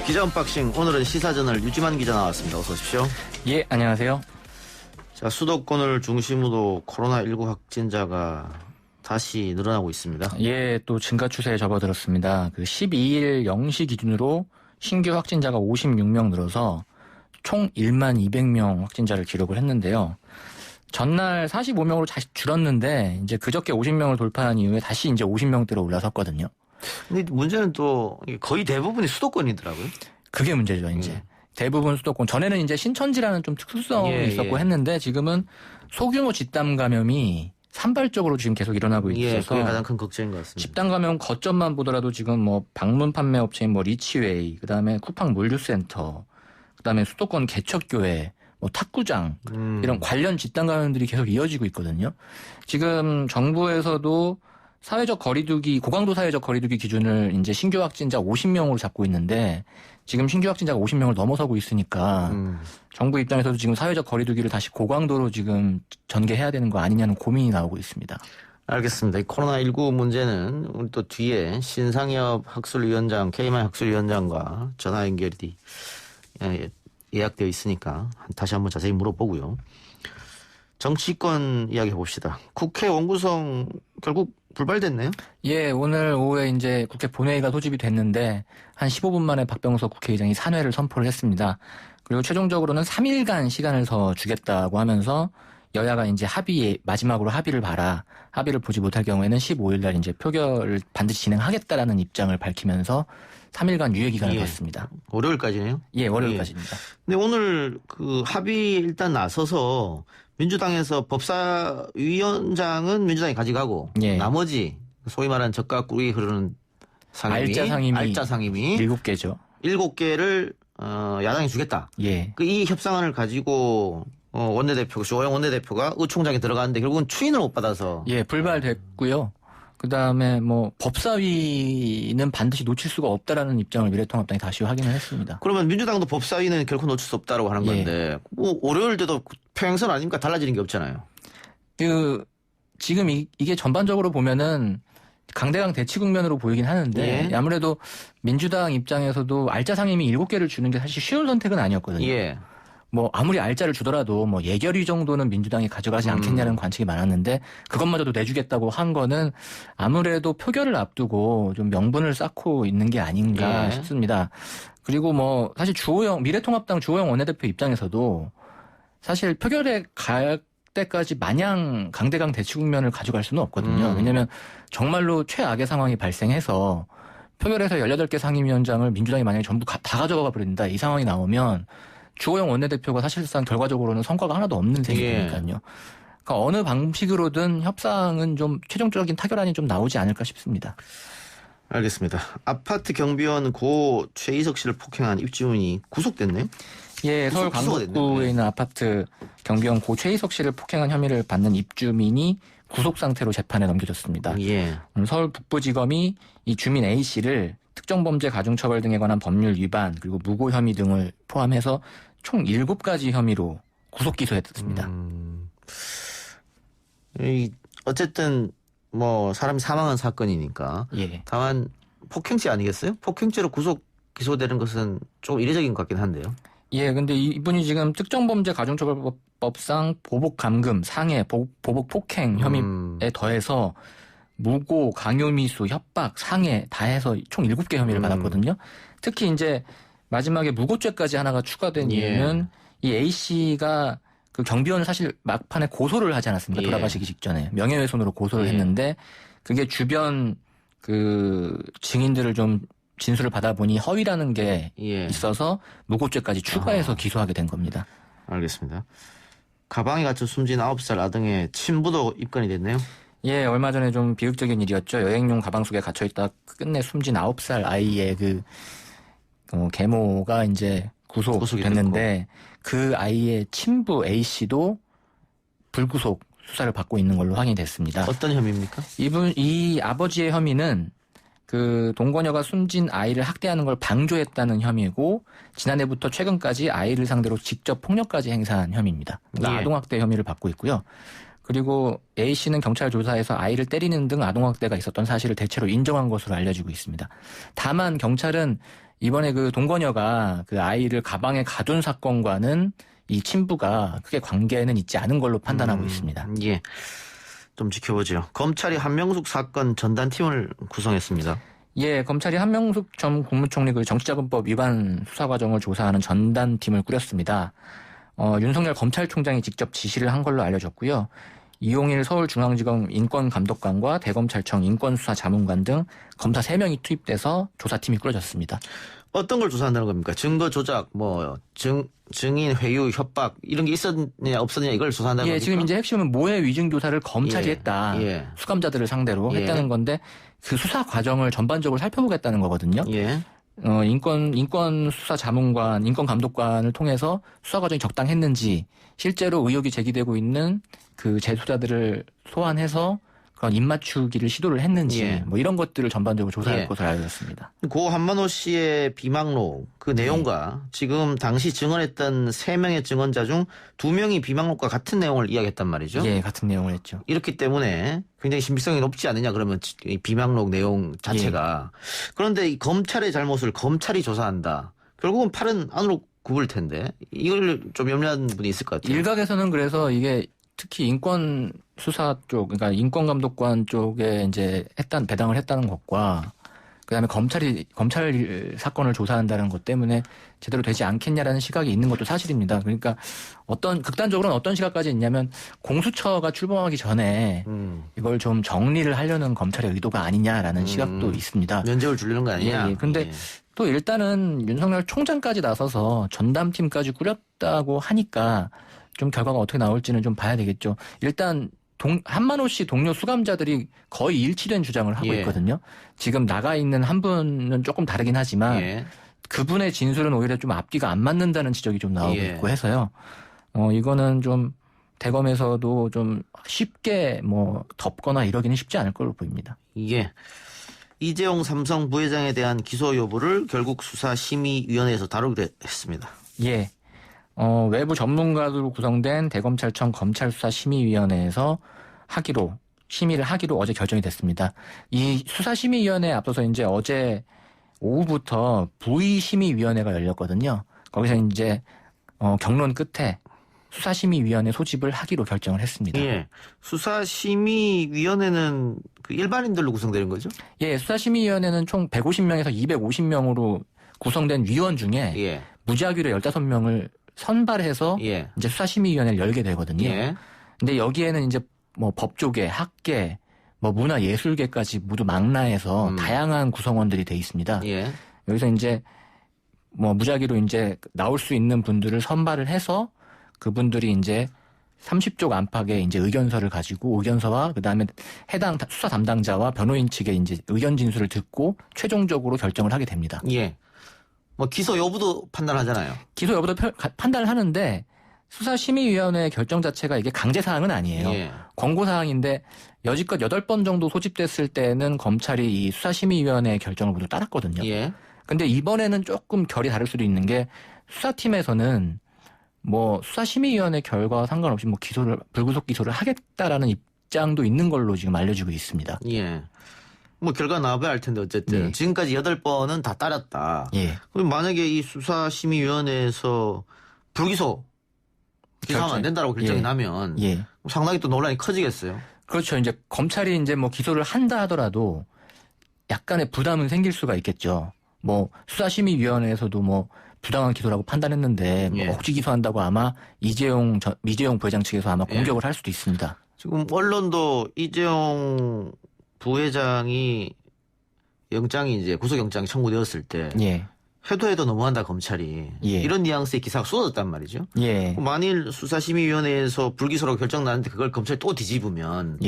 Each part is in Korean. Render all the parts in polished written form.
기자 언박싱, 오늘은 시사저널 유지만 기자 나왔습니다. 어서 오십시오. 예, 안녕하세요. 자, 수도권을 중심으로 코로나19 확진자가 다시 늘어나고 있습니다. 예, 또 증가 추세에 접어들었습니다. 12일 0시 기준으로 신규 확진자가 56명 늘어서 총 1만 200명 확진자를 기록을 했는데요. 전날 45명으로 다시 줄었는데 이제 그저께 50명을 돌파한 이후에 다시 이제 50명대로 올라섰거든요. 근데 문제는 또 거의 대부분이 수도권이더라고요. 그게 문제죠, 이제. 대부분 수도권. 전에는 이제 신천지라는 좀 특수성이 있었고 했는데 지금은 소규모 집단 감염이 산발적으로 지금 계속 일어나고 있어서 그게 가장 큰 걱정인 것 같습니다. 집단 감염 거점만 보더라도 지금 뭐 방문 판매 업체인 뭐 리치웨이, 그다음에 쿠팡 물류센터, 그다음에 수도권 개척교회, 뭐 탁구장 이런 관련 집단 감염들이 계속 이어지고 있거든요. 지금 정부에서도 사회적 거리두기, 고강도 사회적 거리두기 기준을 이제 신규 확진자 50명으로 잡고 있는데 지금 신규 확진자가 50명을 넘어서고 있으니까 정부 입장에서도 지금 사회적 거리두기를 다시 고강도로 지금 전개해야 되는 거 아니냐는 고민이 나오고 있습니다. 알겠습니다. 이 코로나19 문제는 우리 또 뒤에 신상엽 학술위원장, KMI 학술위원장과 전화 연결이 예약되어 있으니까 다시 한번 자세히 물어보고요. 정치권 이야기 해봅시다. 국회 원구성 결국 불발됐네요? 예, 오늘 오후에 이제 국회 본회의가 소집이 됐는데 한 15분 만에 박병석 국회의장이 산회를 선포를 했습니다. 그리고 최종적으로는 3일간 시간을 더 주겠다고 하면서 여야가 이제 마지막으로 합의를 봐라. 합의를 보지 못할 경우에는 15일 날 이제 표결을 반드시 진행하겠다라는 입장을 밝히면서 3일간 유예 기간을 갖습니다. 월요일까지네요? 예, 월요일까지입니다. 근데 오늘 합의 일단 나서서 민주당에서 법사위원장은 민주당이 가져가고 나머지 소위 말하는 적과 꿀이 흐르는 상임위, 알짜 상임위 7개죠. 7개를 야당이 주겠다. 예. 이 협상안을 가지고 조호영 원내대표가 의총장에 들어갔는데 결국은 추인을 못 받아서 불발됐고요. 그다음에 뭐 법사위는 반드시 놓칠 수가 없다라는 입장을 미래통합당이 다시 확인을 했습니다. 그러면 민주당도 법사위는 결코 놓칠 수 없다라고 하는 건데 뭐 월요일 때도 평행선 아닙니까? 달라지는 게 없잖아요. 지금 이게 전반적으로 보면은 강대강 대치 국면으로 보이긴 하는데 아무래도 민주당 입장에서도 알짜 상임위 7개를 주는 게 사실 쉬운 선택은 아니었거든요. 뭐 아무리 알짜를 주더라도 뭐 예결위 정도는 민주당이 가져가지 않겠냐는 관측이 많았는데 그것마저도 내주겠다고 한 거는 아무래도 표결을 앞두고 좀 명분을 쌓고 있는 게 아닌가 싶습니다. 그리고 뭐 사실 미래통합당 주호영 원내대표 입장에서도 사실 표결에 갈 때까지 마냥 강대강 대치 국면을 가져갈 수는 없거든요. 왜냐하면 정말로 최악의 상황이 발생해서 표결에서 18개 상임위원장을 민주당이 만약에 전부 다 가져가 버린다. 이 상황이 나오면 주호영 원내대표가 사실상 결과적으로는 성과가 하나도 없는 셈이니까요. 그러니까 어느 방식으로든 협상은 좀 최종적인 타결안이 좀 나오지 않을까 싶습니다. 알겠습니다. 아파트 경비원 고 최희석 씨를 폭행한 입주민이 구속됐네요? 예, 서울 강북구에 있는 아파트 경비원 고 최희석 씨를 폭행한 혐의를 받는 입주민이 구속 상태로 재판에 넘겨졌습니다. 서울 북부지검이 이 주민 A 씨를 특정범죄 가중처벌 등에 관한 법률 위반 그리고 무고 혐의 등을 포함해서 총 7가지 혐의로 구속 기소했습니다. 어쨌든 뭐 사람이 사망한 사건이니까 다만 폭행죄 아니겠어요? 폭행죄로 구속 기소되는 것은 좀 이례적인 것 같긴 한데요. 근데 이분이 지금 특정범죄 가중처벌법상 보복 감금, 상해, 보복 폭행 혐의에 더해서 무고, 강요미수, 협박, 상해 다 해서 총 7개 혐의를 받았거든요. 특히 이제 마지막에 무고죄까지 하나가 추가된 이유는 이 A 씨가 그 경비원을 사실 막판에 고소를 하지 않았습니까? 돌아가시기 직전에 명예훼손으로 고소를 했는데 그게 주변 그 증인들을 좀 진술을 받아보니 허위라는 게 있어서 무고죄까지 추가해서 기소하게 된 겁니다. 알겠습니다. 가방에 갇혀 숨진 9살 아동의 친부도 입건이 됐네요. 얼마 전에 좀 비극적인 일이었죠. 여행용 가방 속에 갇혀있다 끝내 숨진 9살 아이의 계모가 이제 구속됐는데 그 아이의 친부 A 씨도 불구속 수사를 받고 있는 걸로 확인이 됐습니다. 어떤 혐의입니까? 이 아버지의 혐의는 그 동거녀가 숨진 아이를 학대하는 걸 방조했다는 혐의고 지난해부터 최근까지 아이를 상대로 직접 폭력까지 행사한 혐의입니다. 그러니까 아동학대 혐의를 받고 있고요. 그리고 A씨는 경찰 조사에서 아이를 때리는 등 아동학대가 있었던 사실을 대체로 인정한 것으로 알려지고 있습니다. 다만 경찰은 이번에 그 동거녀가 그 아이를 가방에 가둔 사건과는 이 친부가 크게 관계는 있지 않은 걸로 판단하고 있습니다. 예. 좀 지켜보죠. 검찰이 한명숙 사건 전담팀을 구성했습니다. 예, 검찰이 한명숙 전 국무총리 그 정치자금법 위반 수사 과정을 조사하는 전담팀을 꾸렸습니다. 윤석열 검찰총장이 직접 지시를 한 걸로 알려졌고요. 이용일 서울중앙지검 인권감독관과 대검찰청 인권수사자문관 등 검사 3명이 투입돼서 조사팀이 꾸려졌습니다. 어떤 걸 조사한다는 겁니까? 증거 조작, 증인 회유, 협박 이런 게 있었느냐 없었느냐 이걸 조사한다는 겁니까? 지금 이제 핵심은 모해 위증 조사를 검찰이 했다. 수감자들을 상대로 했다는 건데 그 수사 과정을 전반적으로 살펴보겠다는 거거든요. 인권수사자문관, 인권감독관을 통해서 수사 과정이 적당했는지 실제로 의혹이 제기되고 있는 그 재수자들을 소환해서 그런 입맞추기를 시도를 했는지 뭐 이런 것들을 전반적으로 조사할 것으로 알려졌습니다. 고 한만호 씨의 비망록 그 내용과 지금 당시 증언했던 3명의 증언자 중 2명이 비망록과 같은 내용을 이야기했단 말이죠. 예, 같은 내용을 했죠. 이렇기 때문에 굉장히 신빙성이 높지 않느냐 그러면 이 비망록 내용 자체가. 그런데 이 검찰의 잘못을 검찰이 조사한다. 결국은 팔은 안으로 굽을 텐데 이걸 좀 염려하는 분이 있을 것 같아요. 일각에서는 그래서 이게 특히 인권 수사 쪽, 그러니까 인권감독관 쪽에 이제 배당을 했다는 것과 그다음에 검찰 사건을 조사한다는 것 때문에 제대로 되지 않겠냐라는 시각이 있는 것도 사실입니다. 그러니까 극단적으로는 어떤 시각까지 있냐면 공수처가 출범하기 전에 이걸 좀 정리를 하려는 검찰의 의도가 아니냐라는 시각도 있습니다. 면죄부를 주려는 거 아니냐. 근데 또 일단은 윤석열 총장까지 나서서 전담팀까지 꾸렸다고 하니까 좀 결과가 어떻게 나올지는 좀 봐야 되겠죠. 일단 한만호 씨 동료 수감자들이 거의 일치된 주장을 하고 있거든요. 지금 나가 있는 한 분은 조금 다르긴 하지만 그분의 진술은 오히려 좀 앞뒤가 안 맞는다는 지적이 좀 나오고 있고 해서요. 이거는 좀 대검에서도 좀 쉽게 덮거나 이러기는 쉽지 않을 걸로 보입니다. 이재용 삼성 부회장에 대한 기소 여부를 결국 수사심의위원회에서 다루기로 했습니다. 외부 전문가들로 구성된 대검찰청 검찰수사심의위원회에서 심의를 하기로 어제 결정이 됐습니다. 이 수사심의위원회에 앞서서 이제 어제 오후부터 부의심의위원회가 열렸거든요. 거기서 이제 경론 끝에 수사심의위원회 소집을 하기로 결정을 했습니다. 수사심의위원회는 그 일반인들로 구성되는 거죠? 수사심의위원회는 총 150명에서 250명으로 구성된 위원 중에 무작위로 15명을 선발해서 이제 수사심의위원회를 열게 되거든요. 근데 여기에는 이제 법조계, 학계, 문화예술계까지 모두 망라해서 다양한 구성원들이 돼 있습니다. 여기서 이제 무작위로 이제 나올 수 있는 분들을 선발을 해서 그분들이 이제 30쪽 안팎의 이제 의견서를 가지고 의견서와 그다음에 해당 수사 담당자와 변호인 측의 이제 의견 진술을 듣고 최종적으로 결정을 하게 됩니다. 기소 여부도 판단하잖아요. 기소 여부도 판단을 하는데 수사심의위원회 결정 자체가 이게 강제사항은 아니에요. 권고사항인데 여지껏 8번 정도 소집됐을 때는 검찰이 이 수사심의위원회 결정을 모두 따랐거든요. 근데 이번에는 조금 결이 다를 수도 있는 게 수사팀에서는 수사심의위원회 결과와 상관없이 불구속 기소를 하겠다라는 입장도 있는 걸로 지금 알려지고 있습니다. 결과 나와봐야 알 텐데 어쨌든 지금까지 8번은 다 따랐다. 그럼 만약에 이 수사심의위원회에서 불기소 기소하면 안 된다고 결정이 나면 상당히 또 논란이 커지겠어요. 그렇죠. 이제 검찰이 이제 기소를 한다 하더라도 약간의 부담은 생길 수가 있겠죠. 수사심의위원회에서도 부당한 기소라고 판단했는데 억지 기소한다고 아마 이재용 부회장 측에서 아마 공격을 할 수도 있습니다. 지금 언론도 이재용 부회장이 이제 구속영장이 청구되었을 때 해도 너무한다 검찰이 이런 뉘앙스의 기사가 쏟아졌단 말이죠. 만일 수사심의위원회에서 불기소라고 결정 나는데 그걸 검찰이 또 뒤집으면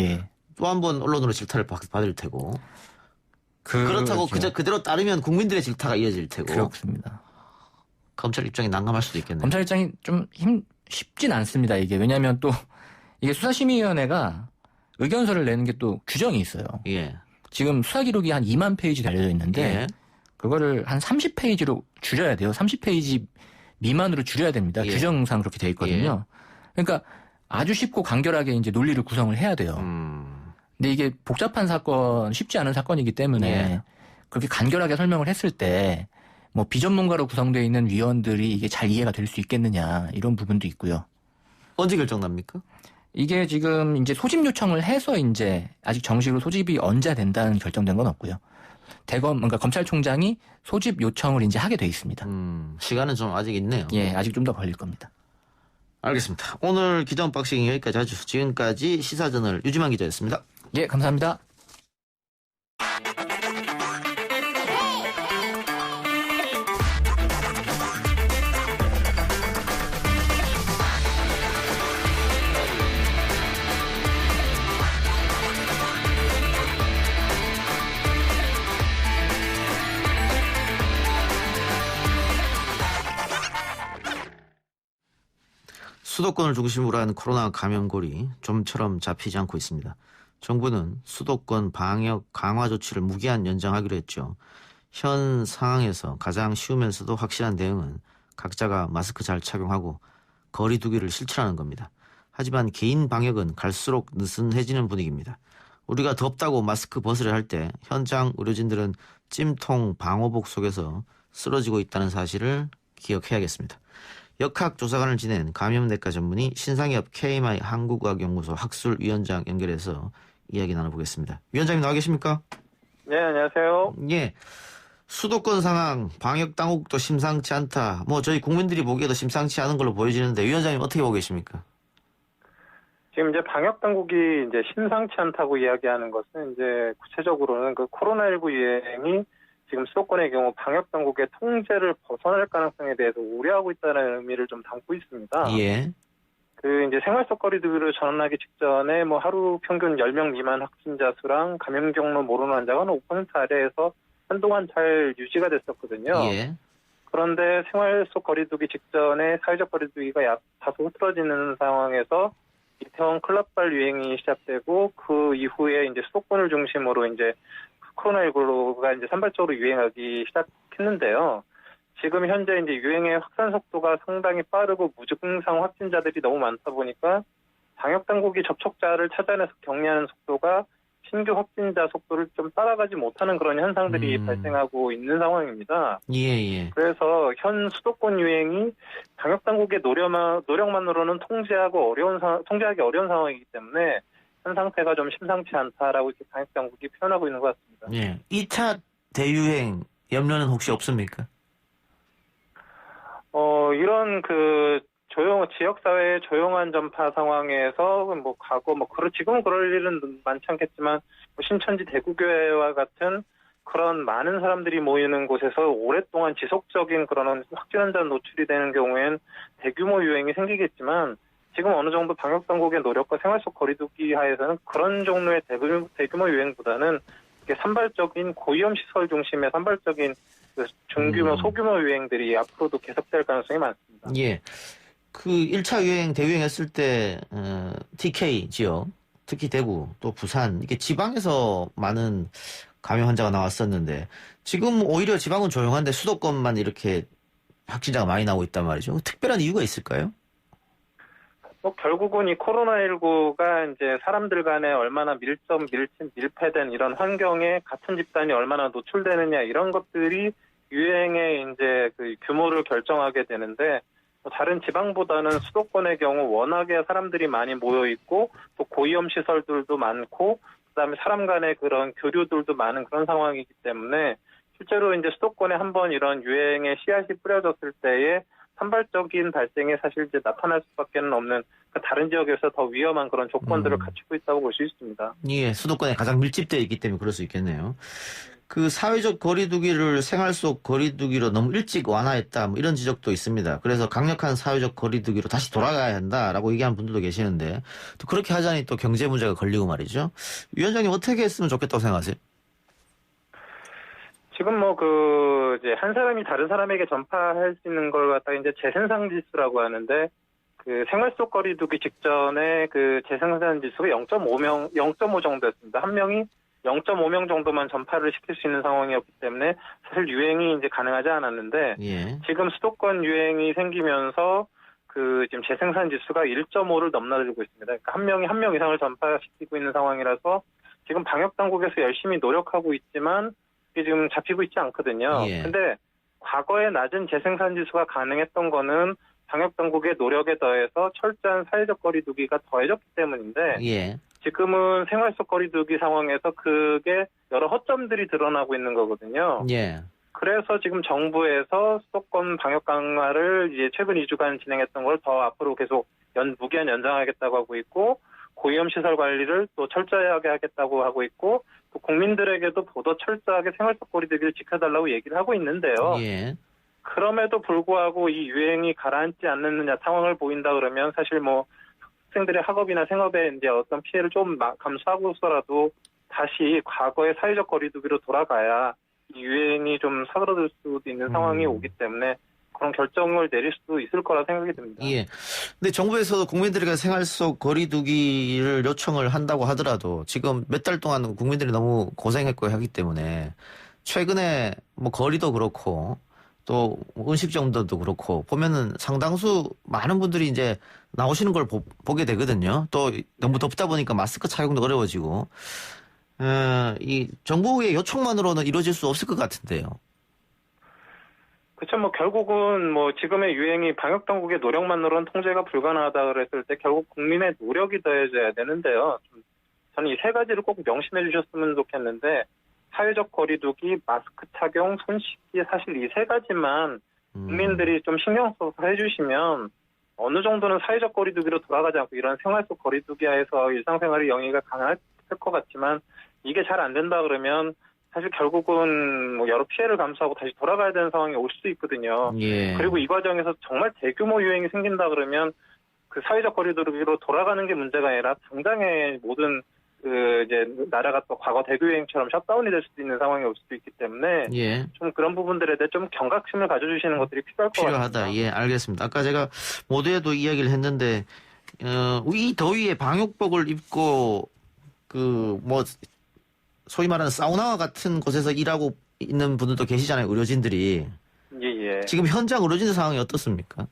또 한 번 언론으로 질타를 받을 테고 그렇다고 그대로 따르면 국민들의 질타가 이어질 테고 그렇습니다. 검찰 입장이 난감할 수도 있겠네요. 검찰 입장이 좀 쉽진 않습니다. 이게 왜냐하면 또 이게 수사심의위원회가 의견서를 내는 게 또 규정이 있어요. 지금 수사 기록이 한 2만 페이지 달려져 있는데 그거를 한 30페이지로 줄여야 돼요. 30페이지 미만으로 줄여야 됩니다. 규정상 그렇게 돼 있거든요. 그러니까 아주 쉽고 간결하게 이제 논리를 구성을 해야 돼요. 근데 이게 복잡한 사건, 쉽지 않은 사건이기 때문에 예. 그렇게 간결하게 설명을 했을 때 뭐 비전문가로 구성되어 있는 위원들이 이게 잘 이해가 될 수 있겠느냐 이런 부분도 있고요. 언제 결정납니까? 이게 지금 이제 소집 요청을 해서 이제 아직 정식으로 소집이 언제 된다는 결정된 건 없고요. 대검, 그러니까 검찰총장이 소집 요청을 이제 하게 돼 있습니다. 시간은 좀 아직 있네요. 예, 아직 좀 더 걸릴 겁니다. 알겠습니다. 오늘 기자 언박싱 여기까지 하죠. 지금까지 시사저널 유지만 기자였습니다. 예, 감사합니다. 수도권을 중심으로 한 코로나 감염골이 좀처럼 잡히지 않고 있습니다. 정부는 수도권 방역 강화 조치를 무기한 연장하기로 했죠. 현 상황에서 가장 쉬우면서도 확실한 대응은 각자가 마스크 잘 착용하고 거리 두기를 실천하는 겁니다. 하지만 개인 방역은 갈수록 느슨해지는 분위기입니다. 우리가 덥다고 마스크 벗으려 할 때 현장 의료진들은 찜통 방호복 속에서 쓰러지고 있다는 사실을 기억해야겠습니다. 역학조사관을 지낸 감염내과 전문의 신상엽 KMI 한국의학연구소 학술위원장 연결해서 이야기 나눠보겠습니다. 위원장님 나와 계십니까? 네, 안녕하세요. 예. 수도권 상황, 방역 당국도 심상치 않다. 뭐 저희 국민들이 보기에도 심상치 않은 걸로 보여지는데 위원장님 어떻게 보고 계십니까? 지금 이제 방역 당국이 이제 심상치 않다고 이야기하는 것은 이제 구체적으로는 그 코로나19 유행이 지금 수도권의 경우 방역 당국의 통제를 벗어날 가능성에 대해서 우려하고 있다는 의미를 좀 담고 있습니다. 예. 그 이제 생활 속 거리 두기로 전환하기 직전에 뭐 하루 평균 10명 미만 확진자 수랑 감염 경로 모르는 환자가 5% 아래에서 한동안 잘 유지가 됐었거든요. 예. 그런데 생활 속 거리 두기 직전에 사회적 거리 두기가 다소 흐트러지는 상황에서 이태원 클럽발 유행이 시작되고 그 이후에 이제 수도권을 중심으로 이제 코로나19가 이제 산발적으로 유행하기 시작했는데요. 지금 현재 이제 유행의 확산 속도가 상당히 빠르고 무증상 확진자들이 너무 많다 보니까 방역 당국이 접촉자를 찾아내서 격리하는 속도가 신규 확진자 속도를 좀 따라가지 못하는 그런 현상들이 발생하고 있는 상황입니다. 예. 그래서 현 수도권 유행이 방역 당국의 노력만으로는 통제하기 어려운 상황이기 때문에 현 상태가 좀 심상치 않다라고 이렇게 방역 당국이 표현하고 있는 것 같습니다. 예. 2차 대유행 염려는 혹시 없습니까? 이런 지역사회의 조용한 전파 상황에서 지금은 그럴 일은 많지 않겠지만 신천지 대구교회와 같은 그런 많은 사람들이 모이는 곳에서 오랫동안 지속적인 그런 확진 환자 노출이 되는 경우엔 대규모 유행이 생기겠지만 지금 어느 정도 방역 당국의 노력과 생활 속 거리두기 하에서는 그런 종류의 대규모 유행보다는 산발적인 고위험 시설 중심의 산발적인 중규모 소규모 유행들이 앞으로도 계속될 가능성이 많습니다. 예. 그 1차 유행 대유행했을 때 TK 지역, 특히 대구 또 부산 이게 지방에서 많은 감염 환자가 나왔었는데 지금 오히려 지방은 조용한데 수도권만 이렇게 확진자가 많이 나오고 있단 말이죠. 특별한 이유가 있을까요? 결국은 이 코로나19가 이제 사람들 간에 얼마나 밀폐된 이런 환경에 같은 집단이 얼마나 노출되느냐 이런 것들이 유행의 이제 그 규모를 결정하게 되는데 다른 지방보다는 수도권의 경우 워낙에 사람들이 많이 모여 있고 또 고위험 시설들도 많고 그다음에 사람 간의 그런 교류들도 많은 그런 상황이기 때문에 실제로 이제 수도권에 한번 이런 유행의 씨앗이 뿌려졌을 때에 산발적인 발생에 사실 이제 나타날 수밖에 없는 다른 지역에서 더 위험한 그런 조건들을 갖추고 있다고 볼 수 있습니다. 예, 수도권에 가장 밀집되어 있기 때문에 그럴 수 있겠네요. 그 사회적 거리두기를 생활 속 거리두기로 너무 일찍 완화했다 뭐 이런 지적도 있습니다. 그래서 강력한 사회적 거리두기로 다시 돌아가야 한다라고 얘기하는 분들도 계시는데 또 그렇게 하자니 또 경제 문제가 걸리고 말이죠. 위원장님 어떻게 했으면 좋겠다고 생각하세요? 지금 이제 한 사람이 다른 사람에게 전파할 수 있는 걸 갖다가 이제 재생산 지수라고 하는데 그 생활 속 거리두기 직전에 그 재생산 지수가 0.5 정도였습니다. 한 명이 0.5명 정도만 전파를 시킬 수 있는 상황이었기 때문에 사실 유행이 이제 가능하지 않았는데 예. 지금 수도권 유행이 생기면서 지금 재생산 지수가 1.5를 넘나들고 있습니다. 그러니까 한 명이 한 명 이상을 전파시키고 있는 상황이라서 지금 방역 당국에서 열심히 노력하고 있지만 이게 지금 잡히고 있지 않거든요. 예. 근데 과거에 낮은 재생산 지수가 가능했던 거는 방역 당국의 노력에 더해서 철저한 사회적 거리두기가 더해졌기 때문인데 예. 지금은 생활 속 거리두기 상황에서 그게 여러 허점들이 드러나고 있는 거거든요. 예. 그래서 지금 정부에서 수도권 방역 강화를 이제 최근 2주간 진행했던 걸 더 앞으로 계속 무기한 연장하겠다고 하고 있고, 고위험 시설 관리를 또 철저하게 하겠다고 하고 있고, 또 국민들에게도 보다 철저하게 생활 속 거리두기를 지켜달라고 얘기를 하고 있는데요. 예. 그럼에도 불구하고 이 유행이 가라앉지 않는 상황을 보인다 그러면 사실 뭐 학생들의 학업이나 생업에 이제 어떤 피해를 좀 감수하고서라도 다시 과거의 사회적 거리두기로 돌아가야 이 유행이 좀 사그러들 수도 있는 상황이 오기 때문에 그런 결정을 내릴 수도 있을 거라 생각이 듭니다. 예. 근데 정부에서 국민들에게 생활 속 거리두기를 요청을 한다고 하더라도 지금 몇 달 동안 국민들이 너무 고생했고 하기 때문에 최근에 뭐 거리도 그렇고 또 음식 정도도 그렇고 보면은 상당수 많은 분들이 이제 나오시는 걸 보게 되거든요. 또 너무 덥다 보니까 마스크 착용도 어려워지고 이 정부의 요청만으로는 이루어질 수 없을 것 같은데요. 그렇죠. 뭐 결국은 뭐 지금의 유행이 방역 당국의 노력만으로는 통제가 불가능하다 그랬을 때 결국 국민의 노력이 더해져야 되는데요. 저는 이 세 가지를 꼭 명심해 주셨으면 좋겠는데 사회적 거리두기, 마스크 착용, 손 씻기 사실 이 세 가지만 국민들이 좀 신경 써서 해주시면 어느 정도는 사회적 거리두기로 돌아가지 않고 이런 생활 속 거리두기 하에서 일상생활의 영위가 가능할 것 같지만 이게 잘 안 된다 그러면 사실 결국은 뭐 여러 피해를 감수하고 다시 돌아가야 되는 상황이 올 수도 있거든요. 예. 그리고 이 과정에서 정말 대규모 유행이 생긴다 그러면 그 사회적 거리두기로 돌아가는 게 문제가 아니라 당장의 모든 이제 나라가 또 과거 대규 유행처럼 셧다운이 될 수도 있는 상황이 올 수도 있기 때문에 예. 좀 그런 부분들에 대해 좀 경각심을 가져주시는 것들이 필요할 것 같습니다. 필요하다. 예, 알겠습니다. 아까 제가 모두에도 이야기를 했는데 이 더위에 방역복을 입고 뭐 소위 말하는 사우나와 같은 곳에서 일하고 있는 분들도 계시잖아요. 의료진들이. 예. 지금 현장 의료진 상황이 어떻습니까?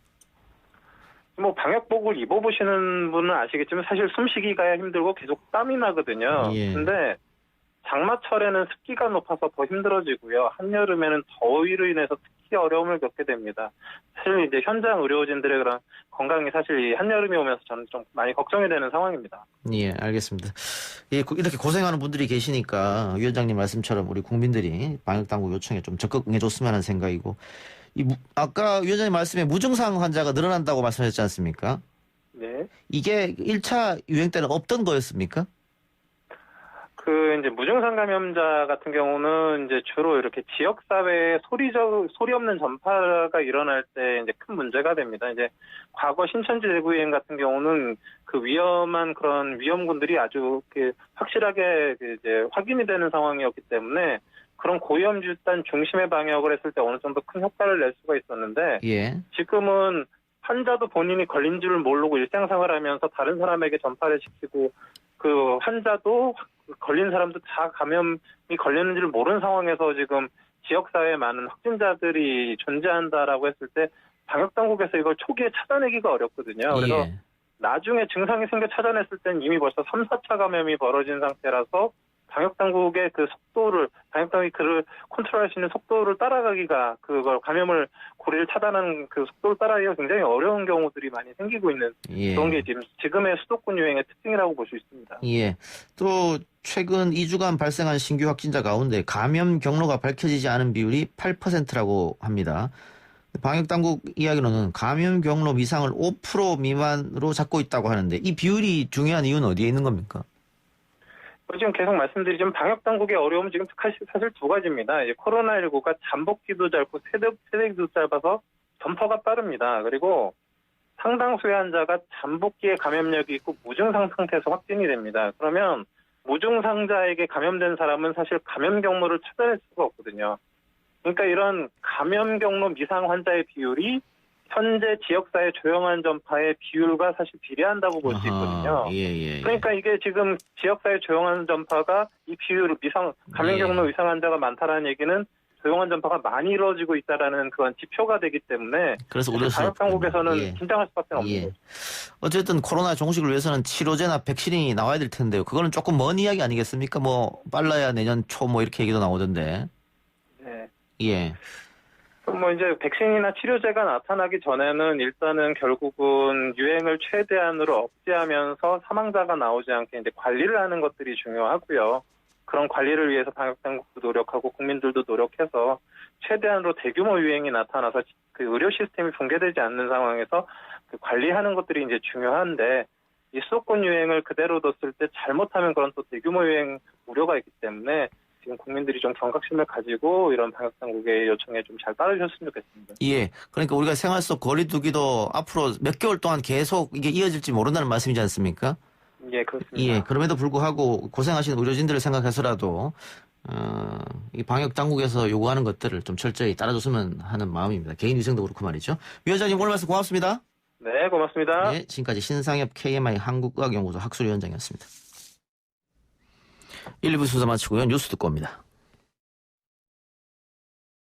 뭐 방역복을 입어보시는 분은 아시겠지만 사실 숨쉬기가 힘들고 계속 땀이 나거든요. 예. 근데 장마철에는 습기가 높아서 더 힘들어지고요. 한여름에는 더위로 인해서 특히 어려움을 겪게 됩니다. 사실 이제 현장 의료진들의 그런 건강이 사실 이 한여름이 오면서 저는 좀 많이 걱정이 되는 상황입니다. 예, 알겠습니다. 예, 이렇게 고생하는 분들이 계시니까 위원장님 말씀처럼 우리 국민들이 방역당국 요청에 좀 적극 응해줬으면 하는 생각이고, 아까 위원장님 말씀에 무증상 환자가 늘어난다고 말씀하셨지 않습니까? 네. 이게 1차 유행 때는 없던 거였습니까? 이제 무증상 감염자 같은 경우는 이제 주로 이렇게 지역사회에 소리 없는 전파가 일어날 때 이제 큰 문제가 됩니다. 이제 과거 신천지 대구 유행 같은 경우는 그 위험한 그런 위험군들이 아주 확실하게 이제 확인이 되는 상황이었기 때문에 그런 고위험 집단 중심의 방역을 했을 때 어느 정도 큰 효과를 낼 수가 있었는데 예. 지금은 환자도 본인이 걸린 줄을 모르고 일상생활하면서 다른 사람에게 전파를 시키고 그 환자도 걸린 사람도 다 감염이 걸렸는지를 모르는 상황에서 지금 지역사회에 많은 확진자들이 존재한다라고 했을 때 방역당국에서 이걸 초기에 찾아내기가 어렵거든요. 그래서 예. 나중에 증상이 생겨 찾아냈을 때는 이미 벌써 3, 4차 감염이 벌어진 상태라서 방역당국의 그 속도를, 방역당국이 그를 컨트롤할 수 있는 속도를 따라가기가, 그걸 감염을, 고리를 차단하는 그 속도를 따라가기가 굉장히 어려운 경우들이 많이 생기고 있는 그런 게 지금의 수도권 유행의 특징이라고 볼 수 있습니다. 예. 또 최근 2주간 발생한 신규 확진자 가운데 감염 경로가 밝혀지지 않은 비율이 8%라고 합니다. 방역당국 이야기로는 감염 경로 미상을 5% 미만으로 잡고 있다고 하는데 이 비율이 중요한 이유는 어디에 있는 겁니까? 지금 계속 말씀드리지만 방역당국의 어려움은 지금 사실 두 가지입니다. 이제 코로나19가 잠복기도 짧고 세대기도 짧아서 전파가 빠릅니다. 그리고 상당수의 환자가 잠복기에 감염력이 있고 무증상 상태에서 확진이 됩니다. 그러면 무증상자에게 감염된 사람은 사실 감염 경로를 찾아낼 수가 없거든요. 그러니까 이런 감염 경로 미상 환자의 비율이 현재 지역사회 조용한 전파의 비율과 사실 비례한다고 볼 수 있거든요. 예. 그러니까 이게 지금 지역사회 조용한 전파가 이 비율 감염 경로 이상 환자가 많다라는 얘기는 조용한 전파가 많이 이루어지고 있다라는 그런 지표가 되기 때문에 그래서 방역 당국에서는 예. 긴장할 수밖에 없는 거죠. 어쨌든 코로나 종식을 위해서는 치료제나 백신이 나와야 될 텐데요. 그거는 조금 먼 이야기 아니겠습니까? 뭐 빨라야 내년 초 뭐 이렇게 얘기도 나오던데. 네. 예. 뭐 이제 백신이나 치료제가 나타나기 전에는 일단은 결국은 유행을 최대한으로 억제하면서 사망자가 나오지 않게 이제 관리를 하는 것들이 중요하고요. 그런 관리를 위해서 방역당국도 노력하고 국민들도 노력해서 최대한으로 대규모 유행이 나타나서 그 의료 시스템이 붕괴되지 않는 상황에서 그 관리하는 것들이 이제 중요한데 이 수도권 유행을 그대로 뒀을 때 잘못하면 그런 또 대규모 유행 우려가 있기 때문에 지금 국민들이 좀 경각심을 가지고 이런 방역당국의 요청에 좀 잘 따르셨으면 좋겠습니다. 예. 그러니까 우리가 생활 속 거리두기도 앞으로 몇 개월 동안 계속 이게 이어질지 모른다는 말씀이지 않습니까? 예, 그렇습니다. 예. 그럼에도 불구하고 고생하시는 의료진들을 생각해서라도 이 방역 당국에서 요구하는 것들을 좀 철저히 따라줬으면 하는 마음입니다. 개인 위생도 그렇고 말이죠. 위원장님 오늘 말씀 고맙습니다. 네, 고맙습니다. 예, 지금까지 신상엽 KMI 한국의학연구소 학술위원장이었습니다. 1, 2부 순서 마치고요. 뉴스 듣고 옵니다.